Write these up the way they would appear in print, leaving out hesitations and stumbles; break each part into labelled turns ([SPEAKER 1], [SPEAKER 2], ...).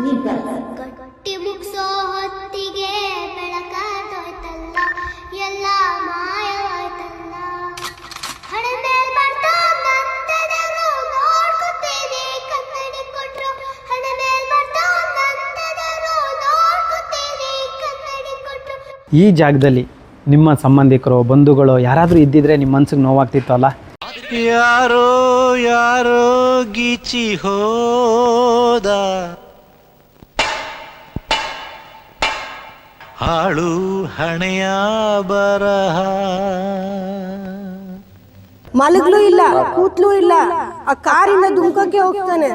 [SPEAKER 1] ಗಟ್ಟಿ ಮುಗ್ಸೋ ಹೊತ್ತಿಗೆ ಬೆಳಕಾದೋಯ್ತಲ್ಲ, ಎಲ್ಲ ಮಾಯವಾಯ್ತಲ್ಲ. ಹಣೆ ಮೇಲ್ ಬರ್ತಂತದರು ನೋಡ್ಕೊತೀನಿ ಕನ್ನಡಿ ಕೊಟ್ರು, ಹಣೆ ಮೇಲ್ ಬರ್ತಂತದರು ನೋಡ್ಕೊತೀನಿ ಕನ್ನಡಿ ಕೊಟ್ರು.
[SPEAKER 2] ಈ ಜಾಗದಲ್ಲಿ ನಿಮ್ಮ ಸಂಬಂಧಿಕರು ಬಂಧುಗಳು ಯಾರಾದರೂ ಇದ್ದಿದ್ರೆ ನಿಮ್ಮ ಮನ್ಸಿಗೆ ನೋವಾಗ್ತಿತ್ತು ಅಲ್ಲ?
[SPEAKER 3] ಯಾರೋ ಯಾರೋ ಗೀಚಿ ಹೋದ, ಹಾಳು ಹಣೆಯ ಬರಹ.
[SPEAKER 4] ಮಲಗ್ಲೂ ಇಲ್ಲ, ಕೂತ್ಲೂ ಇಲ್ಲ, ಆ ಕಾರಿಂದ ದುಂಕಕ್ಕೆ ಹೋಗ್ತಾನೆ.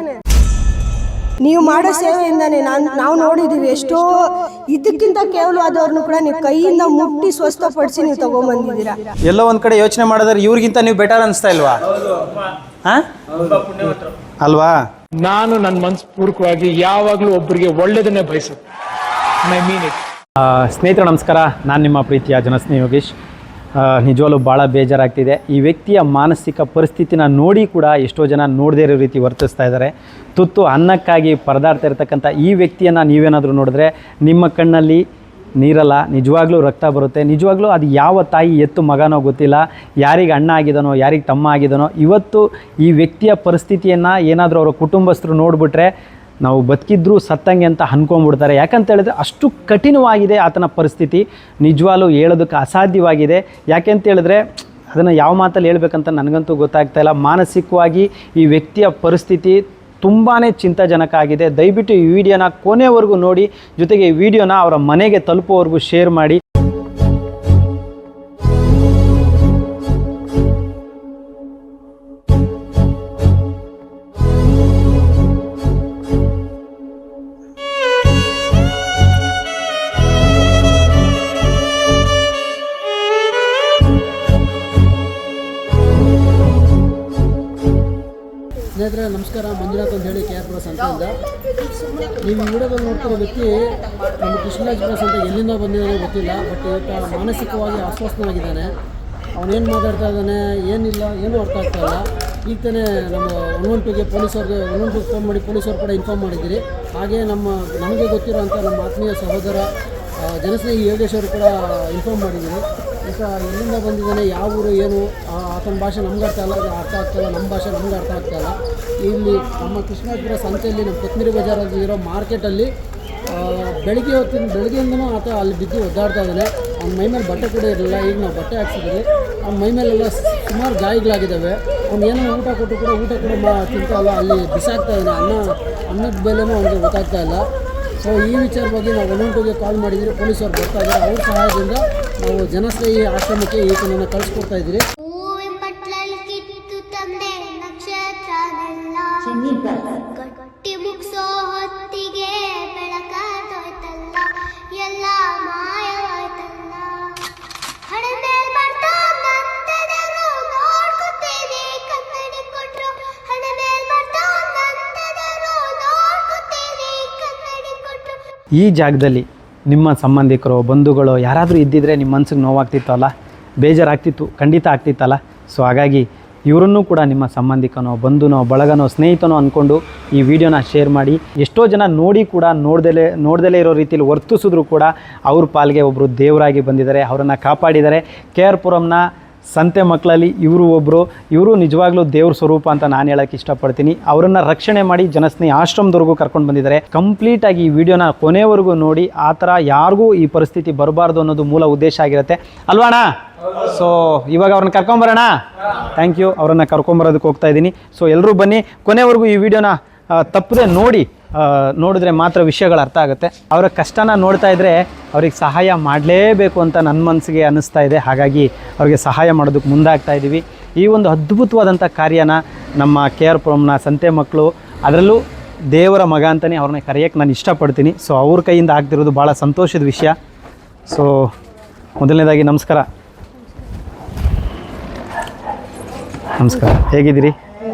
[SPEAKER 4] ನೀವು ಮಾಡೋ ಸೇವೆಯಿಂದಾನೆ ನಾವು ನೋಡಿದೀವಿ ಎಷ್ಟೋ ಇದಕ್ಕಿಂತ ಕೇವಲವಾದವ್ರನ್ನು ಕೂಡ ನೀವು ಕೈಯಿಂದ ಮುಟ್ಟಿ ಸ್ವಸ್ಥಪಡಿಸಿ ನೀವು ತಗೊಂಡ್ಬಂದಿದ್ದೀರಾ.
[SPEAKER 2] ಎಲ್ಲೋ ಒಂದ್ ಕಡೆ ಯೋಚನೆ ಮಾಡಿದ್ರೆ ಇವ್ರಿಗಿಂತ ನೀವು ಬೆಟರ್ ಅನಿಸ್ತಾ ಇಲ್ವಾ? ಅಲ್ವಾ?
[SPEAKER 5] ನಾನು ನನ್ನ ಮನಸ್ಪೂರ್ವಕವಾಗಿ ಯಾವಾಗಲೂ ಒಬ್ಬರಿಗೆ ಒಳ್ಳೆಯದನ್ನೇ ಬಯಸುತ್ತೆ. I mean it.
[SPEAKER 2] ಸ್ನೇಹಿತರು ನಮಸ್ಕಾರ, ನಾನು ನಿಮ್ಮ ಪ್ರೀತಿಯ ಜನಸ್ನೇಹಿ ಯೋಗೇಶ್. ನಿಜವಾಗ್ಲೂ ಭಾಳ ಬೇಜಾರಾಗ್ತಿದೆ. ಈ ವ್ಯಕ್ತಿಯ ಮಾನಸಿಕ ಪರಿಸ್ಥಿತಿನ ನೋಡಿ ಕೂಡ ಎಷ್ಟೋ ಜನ ನೋಡದೇ ಇರೋ ರೀತಿ ವರ್ತಿಸ್ತಾ ಇದ್ದಾರೆ. ತುತ್ತು ಅನ್ನಕ್ಕಾಗಿ ಪರದಾಡ್ತಾ ಇರ್ತಕ್ಕಂಥ ಈ ವ್ಯಕ್ತಿಯನ್ನು ನೀವೇನಾದರೂ ನೋಡಿದ್ರೆ ನಿಮ್ಮ ಕಣ್ಣಲ್ಲಿ ನೀರಲ್ಲ, ನಿಜವಾಗ್ಲೂ ರಕ್ತ ಬರುತ್ತೆ. ನಿಜವಾಗ್ಲೂ ಅದು ಯಾವ ತಾಯಿ ಎತ್ತು ಮಗನೋ ಗೊತ್ತಿಲ್ಲ, ಯಾರಿಗೆ ಅಣ್ಣ ಆಗಿದನೋ ಯಾರಿಗೆ ತಮ್ಮ ಆಗಿದನೋ. ಇವತ್ತು ಈ ವ್ಯಕ್ತಿಯ ಪರಿಸ್ಥಿತಿಯನ್ನು ಏನಾದರೂ ಅವರ ಕುಟುಂಬಸ್ಥರು ನೋಡಿಬಿಟ್ರೆ ನಾವು ಬದುಕಿದ್ರು ಸತ್ತಂಗೆ ಅಂತ ಅಂದ್ಕೊಂಡ್ಬಿಡ್ತಾರೆ. ಯಾಕಂತ ಹೇಳಿದ್ರೆ ಅಷ್ಟು ಕಠಿಣವಾಗಿದೆ ಆತನ ಪರಿಸ್ಥಿತಿ. ನಿಜವಾಗ್ಲೂ ಹೇಳೋದಕ್ಕೆ ಅಸಾಧ್ಯವಾಗಿದೆ. ಯಾಕೆಂತ ಹೇಳಿದ್ರೆ ಅದನ್ನು ಯಾವ ಮಾತಲ್ಲಿ ಹೇಳ್ಬೇಕಂತ ನನಗಂತೂ ಗೊತ್ತಾಗ್ತಾ ಇಲ್ಲ. ಮಾನಸಿಕವಾಗಿ ಈ ವ್ಯಕ್ತಿಯ ಪರಿಸ್ಥಿತಿ ತುಂಬಾ ಚಿಂತಾಜನಕ ಆಗಿದೆ. ದಯವಿಟ್ಟು ಈ ವಿಡಿಯೋನ ಕೊನೆವರೆಗೂ ನೋಡಿ, ಜೊತೆಗೆ ಈ ವಿಡಿಯೋನ ಅವರ ಮನೆಗೆ ತಲುಪೋವರೆಗೂ ಶೇರ್ ಮಾಡಿ.
[SPEAKER 6] ಸ್ನೇಹಿತರೆ ನಮಸ್ಕಾರ, ಮಂಜುನಾಥ್ ಅಂತ ಹೇಳಿ KR Bros ಅಂತಂದ. ನೀವು ಈ ವಿಡಿಯೋದಲ್ಲಿ ನೋಡ್ತಿರೋ ವ್ಯಕ್ತಿ ನಮ್ಮ ಕೃಷ್ಣರಾಜ್ ಬ್ರಸ್ ಅಂತ ಎಲ್ಲಿಂದ ಬಂದಿದ್ದಾನೆ ಗೊತ್ತಿಲ್ಲ. ಬಟ್ ಇವತ್ತು ಮಾನಸಿಕವಾಗಿ ಅಸ್ವಸ್ಥನಾಗಿದ್ದಾನೆ. ಅವನೇನು ಮಾತಾಡ್ತಾ ಇದ್ದಾನೆ ಏನಿಲ್ಲ, ಏನೂ ಅರ್ಥ ಆಗ್ತಾ ಇಲ್ಲ. ಈಗ ತಾನೇ ನಮ್ಮ 112ಗೆ ಪೊಲೀಸವ್ರಿಗೆ 112ಗೆ ಫೋನ್ ಮಾಡಿ ಪೊಲೀಸವ್ರು ಕೂಡ ಇನ್ಫಾರ್ಮ್ ಮಾಡಿದ್ದೀರಿ. ಹಾಗೆ ನಮಗೆ ಗೊತ್ತಿರೋಂಥ ನಮ್ಮ ಆತ್ಮೀಯ ಸಹೋದರ ಜನಸ್ನೇಹಿ ಯೋಗೇಶ್ ಅವರು ಕೂಡ ಇನ್ಫಾರ್ಮ್ ಮಾಡಿದ್ದೀರಿ. ಈಗ ಎಲ್ಲಿಂದ ಬಂದಿದ್ದಾನೆ, ಯಾವ ಊರು, ಏನು, ಆತನ ಭಾಷೆ ನಮ್ಗೆ ಅರ್ಥ ಆಗ್ತಾಯಿಲ್ಲ, ನಮ್ಮ ಭಾಷೆ ನಮ್ಗೆ ಅರ್ಥ ಆಗ್ತಾಯಿಲ್ಲ. ಇಲ್ಲಿ ನಮ್ಮ ಕೃಷ್ಣಾಪುರ ಸಂತೆಯಲ್ಲಿ ನಮ್ಮ ಕೊತ್ತಂಬರಿ ಬಜಾರಲ್ಲಿ ಇರೋ ಮಾರ್ಕೆಟಲ್ಲಿ ಬೆಳಗ್ಗೆಯಿಂದನೂ ಆತ ಅಲ್ಲಿ ಬಿದ್ದು ಒದ್ದಾಡ್ತಾ ಇದ್ದಾನೆ. ಅವ್ನ ಮೈ ಮೇಲೆ ಬಟ್ಟೆ ಕೂಡ ಇರಲಿಲ್ಲ. ಈಗ ನಾವು ಬಟ್ಟೆ ಹಾಕ್ಸಿದ್ದೀವಿ. ಅವ್ನ ಮೈ ಮೇಲೆಲ್ಲ ಸುಮಾರು ಗಾಯಗಳಾಗಿದ್ದಾವೆ. ಅವ್ನು ಏನೋ ಊಟ ಕೊಟ್ಟು ಕೂಡ ತಿಂತಾ ಇಲ್ಲ, ಅಲ್ಲಿ ಬಿಸಾಕ್ತಾ ಇದ್ದಾನೆ. ಅನ್ನದ ಬೆಲೆನೂ ಅವ್ನಿಗೆ ಗೊತ್ತಾಗ್ತಾ ಇಲ್ಲ. ಸೊ ಈ ವಿಚಾರವಾಗಿ ನಾವು 112ಗೆ ಕಾಲ್ ಮಾಡಿದ್ದೀರಿ. ಪೊಲೀಸವ್ರು ಬರ್ತಾ ಇದ್ದಾರೆ. ಅವ್ರ ಸಹಾಯದಿಂದ ನಾವು ಜನಸ್ನೇಹಿ ಆಶ್ರಮಕ್ಕೆ ಈತನನ್ನು ಕಳಿಸ್ಕೊಡ್ತಾ ಇದ್ದೀರಿ.
[SPEAKER 1] ಹೂವಿನ ಬಟ್ಲಲ್ಲಿ ಕಿತ್ತು ತಂದೆ ನಕ್ಷತ್ರನೆಲ್ಲ, ಗಟ್ಟಿ ಮುಗ್ಸೋ ಹೊತ್ತಿಗೆ ಬೆಳಕಾದೋಯ್ತಲ್ಲ, ಎಲ್ಲ ಮಾಯವಾಯ್ತಲ್ಲ. ಹಣೆ ಮೇಲ್ ಬರ್ತಂತದರು ನೋಡ್ಕೊತೀನಿ ಕನ್ನಡಿ ಕೊಟ್ರು, ಹಣೆ ಮೇಲ್ ಬರ್ತಂತದರು ನೋಡ್ಕೊತೀನಿ ಕನ್ನಡಿ ಕೊಟ್ರು.
[SPEAKER 2] ಈ ಜಾಗದಲ್ಲಿ ನಿಮ್ಮ ಸಂಬಂಧಿಕರು ಬಂಧುಗಳು ಯಾರಾದರೂ ಇದ್ದಿದ್ರೆ ನಿಮ್ಮ ಮನ್ಸಿಗೆ ನೋವಾಗ್ತಿತ್ತು ಅಲ್ಲ, ಬೇಜಾರಾಗ್ತಿತ್ತು, ಖಂಡಿತ ಆಗ್ತಿತ್ತಲ್ಲ. ಸೊ ಹಾಗಾಗಿ ಇವರನ್ನೂ ಕೂಡ ನಿಮ್ಮ ಸಂಬಂಧಿಕನೋ ಬಂಧುನೋ ಬಳಗನೋ ಸ್ನೇಹಿತನೋ ಅಂದ್ಕೊಂಡು ಈ ವಿಡಿಯೋನ ಶೇರ್ ಮಾಡಿ. ಎಷ್ಟೋ ಜನ ನೋಡಿ ಕೂಡ ನೋಡ್ದಲೇ ಇರೋ ರೀತಿಯಲ್ಲಿ ವರ್ತಿಸಿದ್ರು ಕೂಡ ಅವ್ರ ಪಾಲ್ಗೆ ಒಬ್ಬರು ದೇವರಾಗಿ ಬಂದಿದ್ದಾರೆ, ಅವರನ್ನು ಕಾಪಾಡಿದ್ದಾರೆ. KR ಪುರಂನ ಸಂತೆ ಮಕ್ಕಳಲ್ಲಿ ಇವರು ನಿಜವಾಗ್ಲೂ ದೇವ್ರ ಸ್ವರೂಪ ಅಂತ ನಾನು ಹೇಳೋಕ್ಕೆ ಇಷ್ಟಪಡ್ತೀನಿ. ಅವರನ್ನು ರಕ್ಷಣೆ ಮಾಡಿ ಜನಸ್ನೇಹಿ ಆಶ್ರಮದವರೆಗೂ ಕರ್ಕೊಂಡು ಬಂದಿದ್ದಾರೆ. ಕಂಪ್ಲೀಟಾಗಿ ಈ ವಿಡಿಯೋನ ಕೊನೆವರೆಗೂ ನೋಡಿ. ಆ ಥರ ಯಾರಿಗೂ ಈ ಪರಿಸ್ಥಿತಿ ಬರಬಾರ್ದು ಅನ್ನೋದು ಮೂಲ ಉದ್ದೇಶ ಆಗಿರುತ್ತೆ ಅಲ್ವಾಣ? ಸೊ ಇವಾಗ ಅವ್ರನ್ನ ಕರ್ಕೊಂಬರೋಣ. Thank you. ಅವರನ್ನು ಕರ್ಕೊಂಬರೋದಕ್ಕೆ ಹೋಗ್ತಾ ಇದ್ದೀನಿ. ಸೊ ಎಲ್ಲರೂ ಬನ್ನಿ, ಕೊನೆವರೆಗೂ ಈ ವಿಡಿಯೋನ ತಪ್ಪದೆ ನೋಡಿದ್ರೆ ಮಾತ್ರ ವಿಷಯಗಳು ಅರ್ಥ ಆಗುತ್ತೆ. ಅವರ ಕಷ್ಟನ ನೋಡ್ತಾ ಇದ್ದರೆ ಅವ್ರಿಗೆ ಸಹಾಯ ಮಾಡಲೇಬೇಕು ಅಂತ ನನ್ನ ಮನಸ್ಸಿಗೆ ಅನ್ನಿಸ್ತಾ ಇದೆ. ಹಾಗಾಗಿ ಅವ್ರಿಗೆ ಸಹಾಯ ಮಾಡೋದಕ್ಕೆ ಮುಂದಾಗ್ತಾ ಇದ್ದೀವಿ. ಈ ಒಂದು ಅದ್ಭುತವಾದಂಥ ಕಾರ್ಯನ ನಮ್ಮ KR ಪುರಂನ ಸಂತೆ ಮಕ್ಕಳು, ಅದರಲ್ಲೂ ದೇವರ ಮಗ ಅಂತಲೇ ಅವ್ರನ್ನ ಕರೆಯೋಕ್ಕೆ ನಾನು ಇಷ್ಟಪಡ್ತೀನಿ. ಸೊ ಅವ್ರ ಕೈಯಿಂದ ಆಗ್ತಿರೋದು ಭಾಳ ಸಂತೋಷದ ವಿಷಯ. ಸೊ ಮೊದಲನೇದಾಗಿ ನಮಸ್ಕಾರ. ಹೇಗಿದ್ದೀರಿ?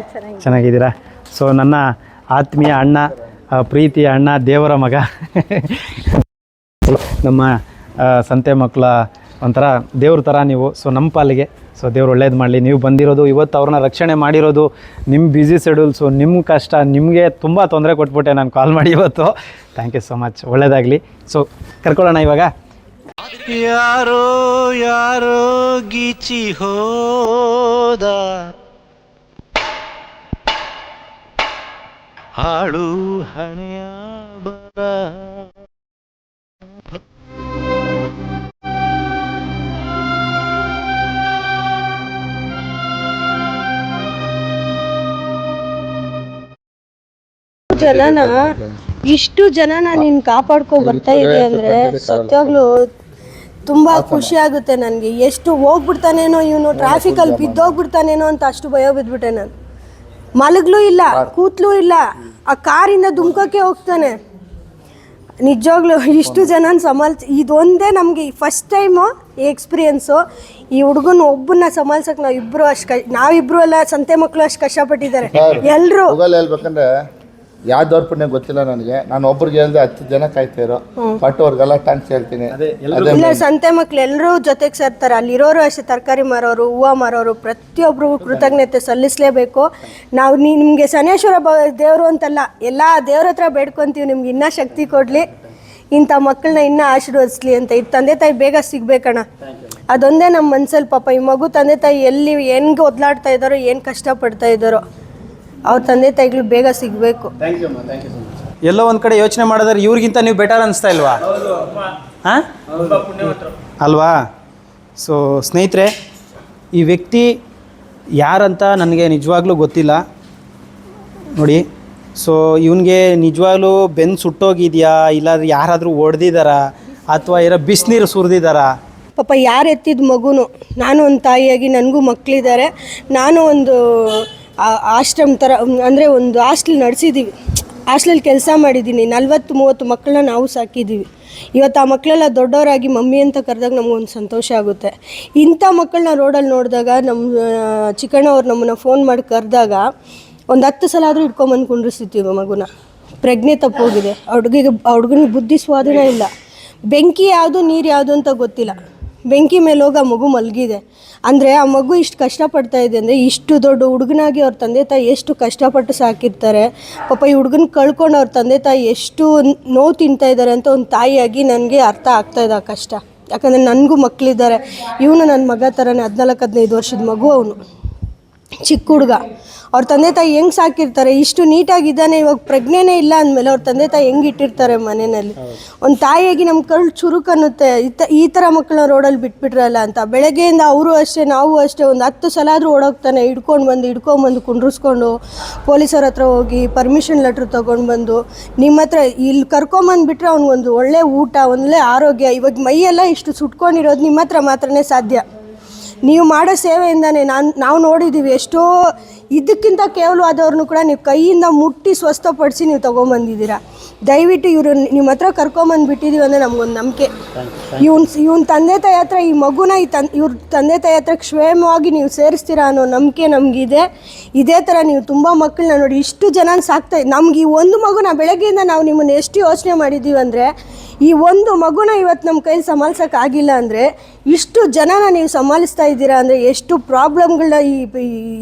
[SPEAKER 2] ಚೆನ್ನಾಗಿದ್ದೀರಾ? ಸೊ ನನ್ನ ಆತ್ಮೀಯ ಅಣ್ಣ, ಪ್ರೀತಿಯ ಅಣ್ಣ, ದೇವರ ಮಗ, ನಮ್ಮ ಸಂತೆ ಮಕ್ಕಳ ಒಂಥರ ದೇವ್ರ ಥರ ನೀವು. ಸೊ ನಮ್ಮ ಪಾಲಿಗೆ ಸೊ ದೇವ್ರು ಒಳ್ಳೇದು ಮಾಡಲಿ. ನೀವು ಬಂದಿರೋದು ಇವತ್ತು ಅವ್ರನ್ನ ರಕ್ಷಣೆ ಮಾಡಿರೋದು ನಿಮ್ಮ ಬ್ಯುಸಿ ಶೆಡ್ಯೂಲ್ಸು, ನಿಮ್ಮ ಕಷ್ಟ, ನಿಮಗೆ ತುಂಬ ತೊಂದರೆ ಕೊಟ್ಬಿಟ್ಟೆ ನಾನು ಕಾಲ್ ಮಾಡಿ ಇವತ್ತು. ಥ್ಯಾಂಕ್ ಯು ಸೊ ಮಚ್, ಒಳ್ಳೇದಾಗಲಿ. ಸೊ ಕರ್ಕೊಳ್ಳೋಣ ಇವಾಗ.
[SPEAKER 3] ಯಾರೋ ಯಾರೋ ಗೀಚಿ ಹೋದ ಹಾಳು ಹಣೆಯ ಬರಹ.
[SPEAKER 4] ಜನನ ಇಷ್ಟು ಜನನ ನೀನ್ ಕಾಪಾಡ್ಕೊ ಬರ್ತಾ ಇದೆ ಅಂದ್ರೆ ಸತ್ಯಾಗ್ಲೂ ತುಂಬಾ ಖುಷಿ ಆಗುತ್ತೆ ನನಗೆ. ಎಷ್ಟು ಹೋಗ್ಬಿಡ್ತಾನೇನೋ ಇವನು, ಟ್ರಾಫಿಕಲ್ಲಿ ಬಿದ್ದೋಗ್ಬಿಡ್ತಾನೇನೋ ಅಂತ ಅಷ್ಟು ಭಯ ಬಿದ್ಬಿಟ್ಟೆ ನಾನು. ಮಲಗ್ಲೂ ಇಲ್ಲ, ಕೂತ್ಲೂ ಇಲ್ಲ, ಆ ಕಾರಿಂದ ದುಮ್ಕಕ್ಕೆ ಹೋಗ್ತಾನೆ. ನಿಜವಾಗ್ಲೂ ಇಷ್ಟು ಜನ ಇದೊಂದೇ ನಮಗೆ ಫಸ್ಟ್ ಟೈಮು ಎಕ್ಸ್ಪೀರಿಯೆನ್ಸು. ಈ ಹುಡುಗನ ಒಬ್ಬನ್ನ ಸಂಭಾಳ್ಸಕ್ಕೆ ನಾವಿಬ್ರು ಎಲ್ಲ ಸಂತೆ ಮಕ್ಕಳು ಅಷ್ಟು ಕಷ್ಟಪಟ್ಟಿದ್ದಾರೆ ಎಲ್ಲರೂ.
[SPEAKER 7] ಹೇಳ್ಬೇಕಂದ್ರೆ ಯಾವ ದೌರ್ಪಣ್ಯ ಗೊತ್ತಿಲ್ಲ ನನಗೆ. ನಾನು ಒಬ್ರಿಗೆ ಹೇಳ್ದೆ 10 ಜನ ಕಾಯ್ತಿರೋ, ಬಟ್ ಅವ್ರಿಗೆಲ್ಲ ಟ್ಯಾಂಕ್ಸ್ ಹೇಳ್ತೀನಿ.
[SPEAKER 4] ಇಲ್ಲ, ಸಂತೆ ಮಕ್ಳು ಎಲ್ಲರೂ ಜೊತೆಗೆ ಸೇರ್ತಾರೆ. ಅಲ್ಲಿರೋರು ಅಷ್ಟೇ, ತರಕಾರಿ ಮಾರೋರು, ಹೂವು ಮಾರೋರು, ಪ್ರತಿಯೊಬ್ಬರು ಕೃತಜ್ಞತೆ ಸಲ್ಲಿಸಲೇಬೇಕು ನಾವು. ನಿಮಗೆ ಶನೇಶ್ವರ ದೇವರು ಅಂತಲ್ಲ, ಎಲ್ಲ ದೇವ್ರ ಹತ್ರ ಬೇಡ್ಕೊತೀವಿ ನಿಮ್ಗೆ ಇನ್ನೂ ಶಕ್ತಿ ಕೊಡಲಿ, ಇಂಥ ಮಕ್ಕಳನ್ನ ಇನ್ನೂ ಆಶೀರ್ವದಿಸ್ಲಿ ಅಂತ. ಇದು ತಂದೆ ತಾಯಿ ಬೇಗ ಸಿಗ್ಬೇಕಣ್ಣ, ಅದೊಂದೇ ನಮ್ಮ ಮನ್ಸಲ್ಲಿ. ಪಾಪ ಈ ಮಗು ತಂದೆ ತಾಯಿ ಎಲ್ಲಿ ಹೆಂಗೆ ಒದ್ಲಾಡ್ತಾ ಇದ್ದಾರೋ, ಏನು ಕಷ್ಟಪಡ್ತಾ ಇದ್ದಾರೋ, ಅವ್ರ ತಂದೆ ತಾಯಿಗಳು ಬೇಗ ಸಿಗಬೇಕು.
[SPEAKER 2] ಎಲ್ಲೋ ಒಂದು ಕಡೆ ಯೋಚನೆ ಮಾಡಿದ್ರೆ ಇವ್ರಿಗಿಂತ ನೀವು ಬೆಟರ್ ಅನಿಸ್ತಾ ಇಲ್ವಾ? ಹಾಂ ಅಲ್ವಾ? ಸೊ ಸ್ನೇಹಿತರೆ, ಈ ವ್ಯಕ್ತಿ ಯಾರಂತ ನನಗೆ ನಿಜವಾಗ್ಲೂ ಗೊತ್ತಿಲ್ಲ ನೋಡಿ. ಸೊ ಇವನಿಗೆ ನಿಜವಾಗ್ಲೂ ಬೆನ್ನು ಸುಟ್ಟೋಗಿದೆಯಾ, ಇಲ್ಲಾಂದ್ರೆ ಯಾರಾದರೂ ಹೊಡೆದಿದ್ದಾರಾ, ಅಥವಾ ಏನೋ ಬಿಸಿನೀರು ಸುರಿದಿದ್ದಾರಾ?
[SPEAKER 4] ಪಾಪ ಯಾರು ಎತ್ತಿದ ಮಗುನು, ನಾನು ಒಂದು ತಾಯಿಯಾಗಿ ನನಗೂ ಮಕ್ಕಳಿದ್ದಾರೆ. ನಾನು ಒಂದು ಆಶ್ರಮ ಥರ ಅಂದರೆ ಒಂದು ಹಾಸ್ಟೆಲ್ ನಡೆಸಿದ್ದೀವಿ, ಹಾಸ್ಟೆಲಲ್ಲಿ ಕೆಲಸ ಮಾಡಿದ್ದೀನಿ. 40-30 ಮಕ್ಕಳನ್ನ ನಾವು ಸಾಕಿದ್ದೀವಿ. ಇವತ್ತು ಆ ಮಕ್ಕಳೆಲ್ಲ ದೊಡ್ಡವರಾಗಿ ಮಮ್ಮಿ ಅಂತ ಕರೆದಾಗ ನಮಗೊಂದು ಸಂತೋಷ ಆಗುತ್ತೆ. ಇಂಥ ಮಕ್ಕಳನ್ನ ರೋಡಲ್ಲಿ ನೋಡಿದಾಗ ನಮ್ಮ ಚಿಕ್ಕಣ್ಣವ್ರು ನಮ್ಮನ್ನು ಫೋನ್ ಮಾಡಿ ಕರೆದಾಗ ಒಂದು 10 ಸಲ ಆದರೂ ಇಟ್ಕೊಂಬಂದು ಕುಂಡ್ರಿಸ್ತೀವಿ ಮಗುನ. ಪ್ರಜ್ಞೆ ತಪ್ಪೋಗಿದೆ ಹುಡುಗನಿಗೆ ಬುದ್ಧಿ ಸ್ವಾಧೀನ ಇಲ್ಲ. ಬೆಂಕಿ ಯಾವುದು ನೀರು ಯಾವುದು ಅಂತ ಗೊತ್ತಿಲ್ಲ. ಬೆಂಕಿ ಮೇಲೆ ಹೋಗಿ ಆ ಮಗು ಮಲಗಿದೆ ಅಂದರೆ ಆ ಮಗು ಇಷ್ಟು ಕಷ್ಟಪಡ್ತಾ ಇದೆ ಅಂದರೆ, ಇಷ್ಟು ದೊಡ್ಡ ಹುಡುಗನಾಗಿ ಅವ್ರ ತಂದೆ ತಾಯಿ ಎಷ್ಟು ಕಷ್ಟಪಟ್ಟು ಸಾಕಿರ್ತಾರೆ. ಪಾಪ ಈ ಹುಡುಗನ ಕಳ್ಕೊಂಡು ಅವ್ರ ತಂದೆ ತಾಯಿ ಎಷ್ಟು ನೋವು ತಿಂತಾ ಇದ್ದಾರೆ ಅಂತ ಒಂದು ತಾಯಿಯಾಗಿ ನನಗೆ ಅರ್ಥ ಆಗ್ತಾಯಿದೆ ಆ ಕಷ್ಟ. ಯಾಕಂದರೆ ನನಗೂ ಮಕ್ಕಳಿದ್ದಾರೆ. ಇವನು ನನ್ನ ಮಗ ಥರನೇ, 14-15 ವರ್ಷದ ಮಗು ಅವನು, ಚಿಕ್ಕ ಹುಡುಗ. ಅವ್ರ ತಂದೆ ತಾಯಿ ಹೆಂಗೆ ಸಾಕಿರ್ತಾರೆ, ಇಷ್ಟು ನೀಟಾಗಿದ್ದಾನೆ, ಇವಾಗ ಪ್ರಜ್ಞೆನೇ ಇಲ್ಲ ಅಂದಮೇಲೆ ಅವ್ರ ತಂದೆ ತಾಯಿ ಹೆಂಗೆ ಇಟ್ಟಿರ್ತಾರೆ ಮನೆಯಲ್ಲಿ. ಒಂದು ತಾಯಿಯಾಗಿ ನಮ್ಮ ಕಳ್ಳು ಚುರುಕು ಅನ್ನುತ್ತೆ, ಈ ಥರ ಮಕ್ಕಳನ್ನ ರೋಡಲ್ಲಿ ಬಿಟ್ಬಿಟ್ರಲ್ಲ ಅಂತ. ಬೆಳಗ್ಗೆಯಿಂದ ಅವರು ಅಷ್ಟೇ, ನಾವು ಅಷ್ಟೇ, ಒಂದು 10 ಸಲ ಆದರೂ ಓಡೋಗ್ತಾನೆ. ಹಿಡ್ಕೊಂಡ್ಬಂದು ಕುಂಡ್ರಿಸ್ಕೊಂಡು ಪೊಲೀಸರ ಹತ್ರ ಹೋಗಿ ಪರ್ಮಿಷನ್ ಲೆಟ್ರ್ ತೊಗೊಂಡು ಬಂದು ನಿಮ್ಮ ಹತ್ರ ಇಲ್ಲಿ ಕರ್ಕೊಂಬಂದುಬಿಟ್ರೆ ಅವ್ನಿಗೊಂದು ಒಳ್ಳೆ ಊಟ, ಒಳ್ಳೆ ಆರೋಗ್ಯ. ಇವಾಗ ಮೈಯೆಲ್ಲ ಇಷ್ಟು ಸುಟ್ಕೊಂಡಿರೋದು ನಿಮ್ಮ ಹತ್ರ ಮಾತ್ರನೇ ಸಾಧ್ಯ. ನೀವು ಮಾಡೋ ಸೇವೆಯಿಂದಾನೆ ನಾವು ನೋಡಿದ್ದೀವಿ. ಎಷ್ಟೋ ಇದಕ್ಕಿಂತ ಕೇವಲವಾದವ್ರನ್ನೂ ಕೂಡ ನೀವು ಕೈಯಿಂದ ಮುಟ್ಟಿ ಸ್ವಸ್ಥಪಡಿಸಿ ನೀವು ತೊಗೊಂಬಂದಿದ್ದೀರಾ. ದಯವಿಟ್ಟು ಇವರು ನಿಮ್ಮ ಹತ್ರ ಕರ್ಕೊಂಬಂದುಬಿಟ್ಟಿದ್ದೀವಿ ಅಂದರೆ ನಮಗೊಂದು ನಂಬಿಕೆ. ಇವನ್ ತಂದೆ ತಾಯಿ ಹತ್ರ ಈ ಮಗುನ ಇವ್ರ ತಂದೆ ತಾಯಿ ಹತ್ರ ಕ್ಷೇಮವಾಗಿ ನೀವು ಸೇರಿಸ್ತೀರಾ ಅನ್ನೋ ನಂಬಿಕೆ ನಮಗಿದೆ. ಇದೇ ಥರ ನೀವು ತುಂಬ ಮಕ್ಕಳನ್ನ ನೋಡಿ, ಇಷ್ಟು ಜನ ಸಾಕ್ತಾ ನಮ್ಗೆ ಈ ಒಂದು ಮಗುನ ಬೆಳಗ್ಗೆಯಿಂದ ನಾವು ನಿಮ್ಮನ್ನು ಎಷ್ಟು ಯೋಚನೆ ಮಾಡಿದ್ದೀವಿ ಅಂದರೆ, ಈ ಒಂದು ಮಗುನ ಇವತ್ತು ನಮ್ಮ ಕೈಲಿ ಸಂಭಾಳ್ಸೋಕ್ಕಾಗಿಲ್ಲ ಅಂದರೆ, ಇಷ್ಟು ಜನನ ನೀವು ಸಂಭಾಳಿಸ್ತಾ ಇದ್ದೀರಾ ಅಂದರೆ, ಎಷ್ಟು ಪ್ರಾಬ್ಲಮ್ಗಳನ್ನ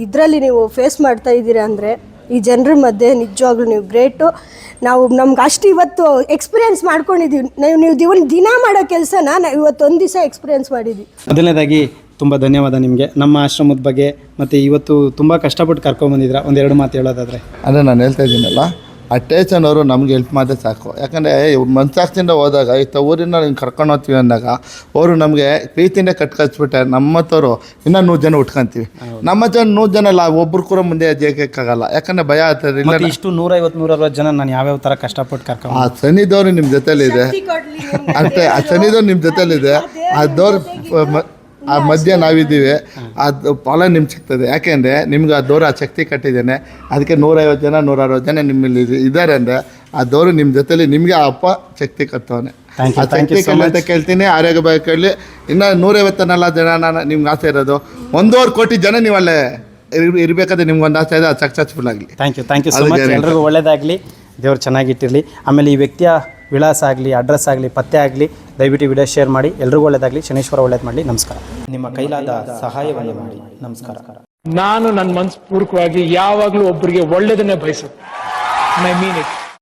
[SPEAKER 4] ಇದರಲ್ಲಿ ನೀವು ಫೇಸ್ ಮಾಡ್ತಾ ಇದ್ದೀರಾ ಅಂದರೆ, ಈ ಜನರ ಮಧ್ಯೆ ನಿಜವಾಗ್ಲೂ ನೀವು ಗ್ರೇಟು. ನಮ್ಗೆ ಅಷ್ಟು ಇವತ್ತು ಎಕ್ಸ್ಪೀರಿಯೆನ್ಸ್ ಮಾಡ್ಕೊಂಡಿದ್ದೀವಿ. ನೀವು ದಿನ ಮಾಡೋ ಕೆಲಸನ ನಾವು ಇವತ್ತೊಂದು ದಿವಸ ಎಕ್ಸ್ಪೀರಿಯೆನ್ಸ್ ಮಾಡಿದ್ವಿ.
[SPEAKER 2] ಮೊದಲನೇದಾಗಿ ತುಂಬ ಧನ್ಯವಾದ ನಿಮಗೆ. ನಮ್ಮ ಆಶ್ರಮದ ಬಗ್ಗೆ ಮತ್ತು ಇವತ್ತು ತುಂಬ ಕಷ್ಟಪಟ್ಟು ಕರ್ಕೊಂಬಂದಿದ್ದೀರಾ, 1-2 ಮಾತು ಹೇಳೋದಾದರೆ?
[SPEAKER 7] ಅಂದರೆ ನಾನು ಹೇಳ್ತಾ ಇದ್ದೀನಲ್ಲ, ಆ ಟೇಚನ್ ಅವರು ನಮ್ಗೆ ಹೆಲ್ಪ್ ಮಾಡಿದ್ರೆ ಸಾಕು. ಯಾಕಂದರೆ ಮನಸಾಕ್ಷಿಯಿಂದ ಹೋದಾಗ ಇಂಥ ಊರಿಂದ ಹಿಂಗೆ ಕರ್ಕೊಂಡು ಹೋಗ್ತೀವಿ ಅಂದಾಗ ಅವರು ನಮಗೆ ಪ್ರೀತಿಯಿಂದ ಕಟ್ಕಚ್ಬಿಟ್ಟೆ. ನಮ್ಮತ್ತವರು ಇನ್ನೂ 100 ಜನ ಉಟ್ಕೊಂತೀವಿ. ನಮ್ಮ 100 ಜನ ಅಲ್ಲ, ಒಬ್ರು ಕೂಡ ಮುಂದೆ ಜೇಕಾಗಲ್ಲ. ಯಾಕಂದರೆ ಭಯ ಆಗ್ತದೆ. ಇಲ್ಲ
[SPEAKER 2] ಇಷ್ಟು 150-160 ಜನ ನಾನು ಯಾವ್ಯಾವ ಥರ ಕಷ್ಟಪಟ್ಟು ಕರ್ಕೊಂಡು,
[SPEAKER 7] ಆ ಸನ್ನಿಧವ್ರು ನಿಮ್ಮ ಜೊತೆಲಿದೆ ಅಷ್ಟೇ. ಆ ಸನ್ನಿಧವ್ರು ನಿಮ್ಮ ಜೊತೆಲಿದೆ. ಆ ದೌರ್ ಆ ಮಧ್ಯೆ ನಾವಿದ್ದೀವಿ. ಅದು ಫಲ ನಿಮ್ಗೆ ಸಿಗ್ತದೆ. ಯಾಕೆಂದರೆ ನಿಮ್ಗೆ ಆ ದೌರ ಆ ಶಕ್ತಿ ಕಟ್ಟಿದ್ದೇನೆ. ಅದಕ್ಕೆ 150 ಜನ 160 ಜನ ನಿಮ್ಮಲ್ಲಿ ಇದ್ದಾರೆ ಅಂದರೆ ಆ ದೌರು ನಿಮ್ಮ ಜೊತೆಲಿ ನಿಮಗೆ ಆ ಅಪ್ಪ ಶಕ್ತಿ ಕಟ್ಟವನೆ. ಆ ಶಕ್ತಿ ಅಂತ ಕೇಳ್ತೀನಿ. ಆರೋಗ್ಯ ಬಗ್ಗೆ ಕೇಳಿ. ಇನ್ನು 150 ಜನ ನಿಮ್ಗೆ ಆಸೆ ಇರೋದು 1.5 ಕೋಟಿ ಜನ ನೀವಲ್ಲೇ ಇರಬೇಕಾದ್ರೆ ನಿಮ್ಗೊಂದು ಆಸೆ ಇದೆ, ಅದು ಸಕ್ಸಸ್ಫುಲ್ ಆಗಲಿ.
[SPEAKER 2] Thank you so much. ಎಲ್ರಿಗೂ ಒಳ್ಳೇದಾಗಲಿ, ದೇವ್ರು ಚೆನ್ನಾಗಿಟ್ಟಿರಲಿ. ಆಮೇಲೆ ಈ ವ್ಯಕ್ತಿಯ ವಿಳಾಸ ಆಗಲಿ, ಅಡ್ರೆಸ್ ಆಗಲಿ, ಪತ್ತೆ ಆಗಲಿ ದಯವಿಟ್ಟು ವಿಡಿಯೋ ಶೇರ್ ಮಾಡಿ. ಎಲ್ರಿಗೂ ಒಳ್ಳೆಯದಾಗಲಿ. ಶನೇಶ್ವರ ಒಳ್ಳೇದು ಮಾಡಲಿ. ನಮಸ್ಕಾರ. ನಿಮ್ಮ ಕೈಲಾದ ಸಹಾಯವನ್ನು ಮಾಡಿ. ನಮಸ್ಕಾರ.
[SPEAKER 5] ನಾನು ನನ್ನ ಮನಸ್ಪೂರ್ವಕವಾಗಿ ಯಾವಾಗಲೂ ಒಬ್ಬರಿಗೆ ಒಳ್ಳೇದನ್ನೇ ಬಯಸುತ್ತೆ. I mean it.